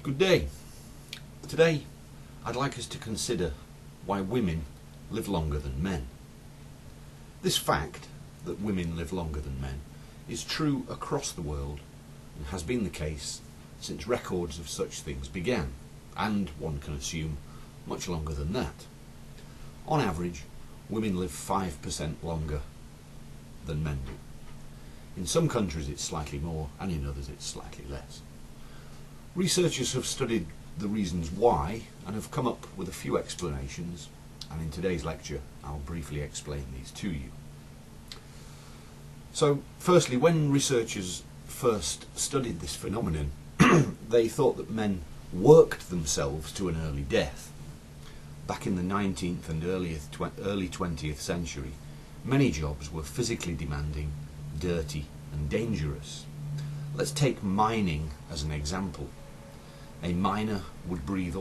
Good day. Today I'd like us to consider why women live longer than men. This fact that women live longer than men is true across the world and has been the case since records of such things began, and one can assume much longer than that. On average, women live 5% longer than men do. In some countries it's slightly more, and in others it's slightly less. Researchers have studied the reasons why and have come up with a few explanations, and in today's lecture I'll briefly explain these to you. So firstly, when researchers first studied this phenomenon, they thought that men worked themselves to an early death. Back in the 19th and early 20th century, many jobs were physically demanding, dirty and dangerous. Let's take mining as an example. A miner would breathe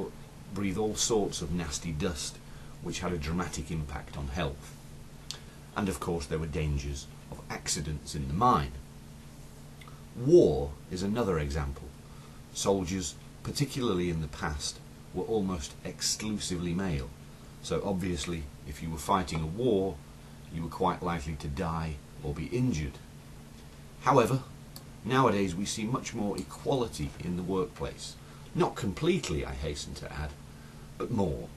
all sorts of nasty dust, which had a dramatic impact on health. And of course there were dangers of accidents in the mine. War is another example. Soldiers, particularly in the past, were almost exclusively male, so obviously if you were fighting a war you were quite likely to die or be injured. However, nowadays we see much more equality in the workplace. Not completely, I hasten to add, but more.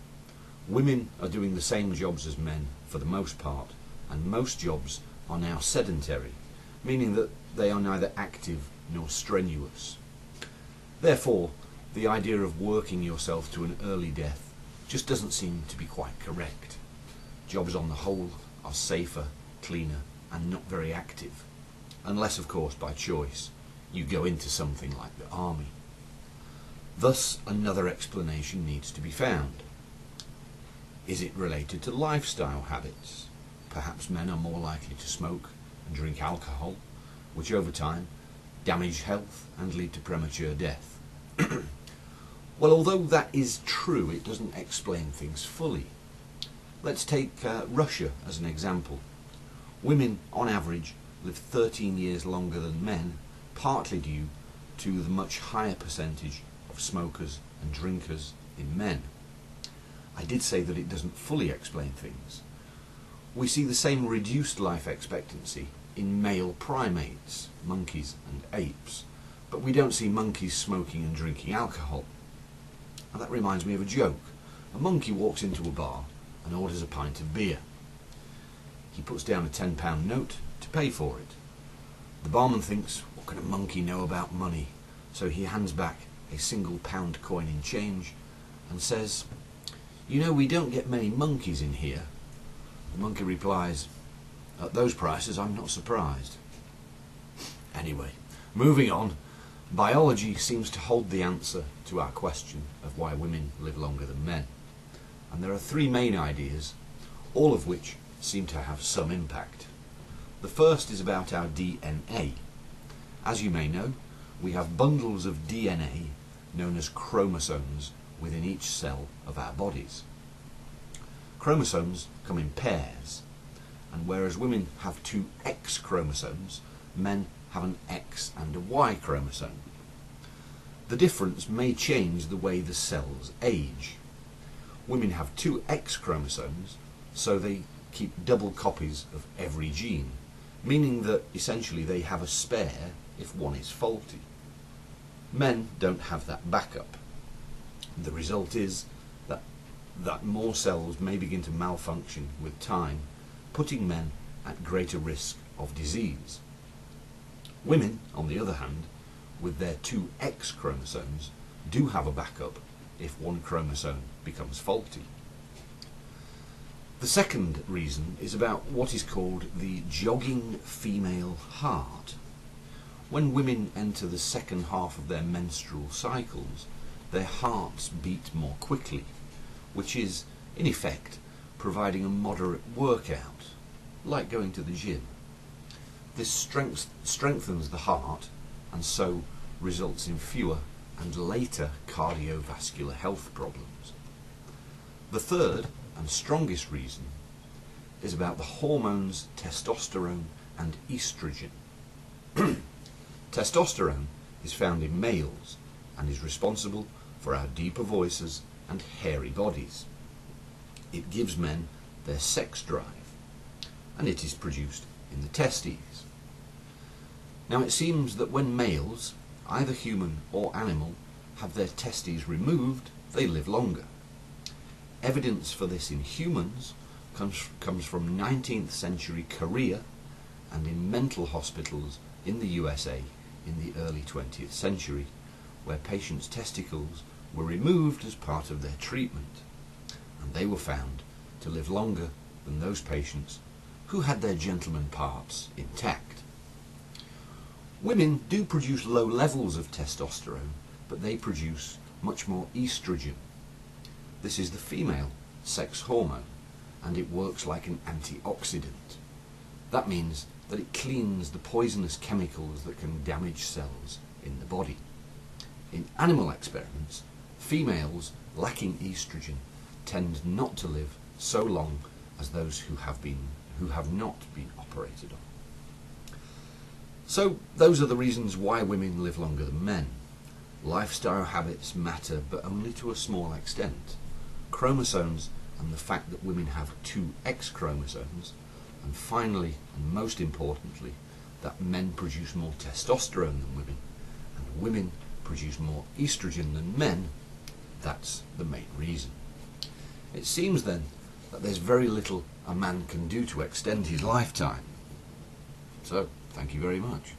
Women are doing the same jobs as men for the most part, and most jobs are now sedentary, meaning that they are neither active nor strenuous. Therefore, the idea of working yourself to an early death just doesn't seem to be quite correct. Jobs on the whole are safer, cleaner, and not very active, unless of course by choice you go into something like the army. Thus another explanation needs to be found. Is it related to lifestyle habits? Perhaps men are more likely to smoke and drink alcohol, which over time damage health and lead to premature death. Well, although that is true, it doesn't explain things fully. Let's take Russia as an example. Women, on average, live 13 years longer than men, partly due to the much higher percentage of smokers and drinkers in men. I did say that it doesn't fully explain things. We see the same reduced life expectancy in male primates, monkeys and apes, but we don't see monkeys smoking and drinking alcohol. And that reminds me of a joke. A monkey walks into a bar and orders a pint of beer. He puts down a £10 note to pay for it. The barman thinks, what can a monkey know about money? So he hands back a single £1 coin in change and says, "You know, we don't get many monkeys in here." The monkey replies, "At those prices I'm not surprised." Anyway, moving on, biology seems to hold the answer to our question of why women live longer than men. And there are three main ideas, all of which seem to have some impact. The first is about our DNA. As you may know, we have bundles of DNA known as chromosomes within each cell of our bodies. Chromosomes come in pairs, and whereas women have two X chromosomes, men have an X and a Y chromosome. The difference may change the way the cells age. Women have two X chromosomes, so they keep double copies of every gene, meaning that essentially they have a spare if one is faulty. Men don't have that backup. The result is that more cells may begin to malfunction with time, putting men at greater risk of disease. Women, on the other hand, with their two X chromosomes, do have a backup if one chromosome becomes faulty. The second reason is about what is called the jogging female heart. When women enter the second half of their menstrual cycles, their hearts beat more quickly, which is, in effect, providing a moderate workout, like going to the gym. This strengthens the heart, and so results in fewer and later cardiovascular health problems. The third and strongest reason is about the hormones testosterone and estrogen. Testosterone is found in males and is responsible for our deeper voices and hairy bodies. It gives men their sex drive, and it is produced in the testes. Now it seems that when males, either human or animal, have their testes removed, they live longer. Evidence for this in humans comes from 19th century Korea and in mental hospitals in the USA in the early 20th century, where patients' testicles were removed as part of their treatment, and they were found to live longer than those patients who had their gentleman parts intact. Women do produce low levels of testosterone, but they produce much more estrogen. This is the female sex hormone, and it works like an antioxidant. That means that it cleans the poisonous chemicals that can damage cells in the body. In animal experiments, females lacking estrogen tend not to live so long as those who have not been operated on. So those are the reasons why women live longer than men. Lifestyle habits matter, but only to a small extent. Chromosomes and the fact that women have 2 X chromosomes, and finally, and most importantly, that men produce more testosterone than women, and women produce more estrogen than men, that's the main reason. It seems then that there's very little a man can do to extend his lifetime. So, thank you very much.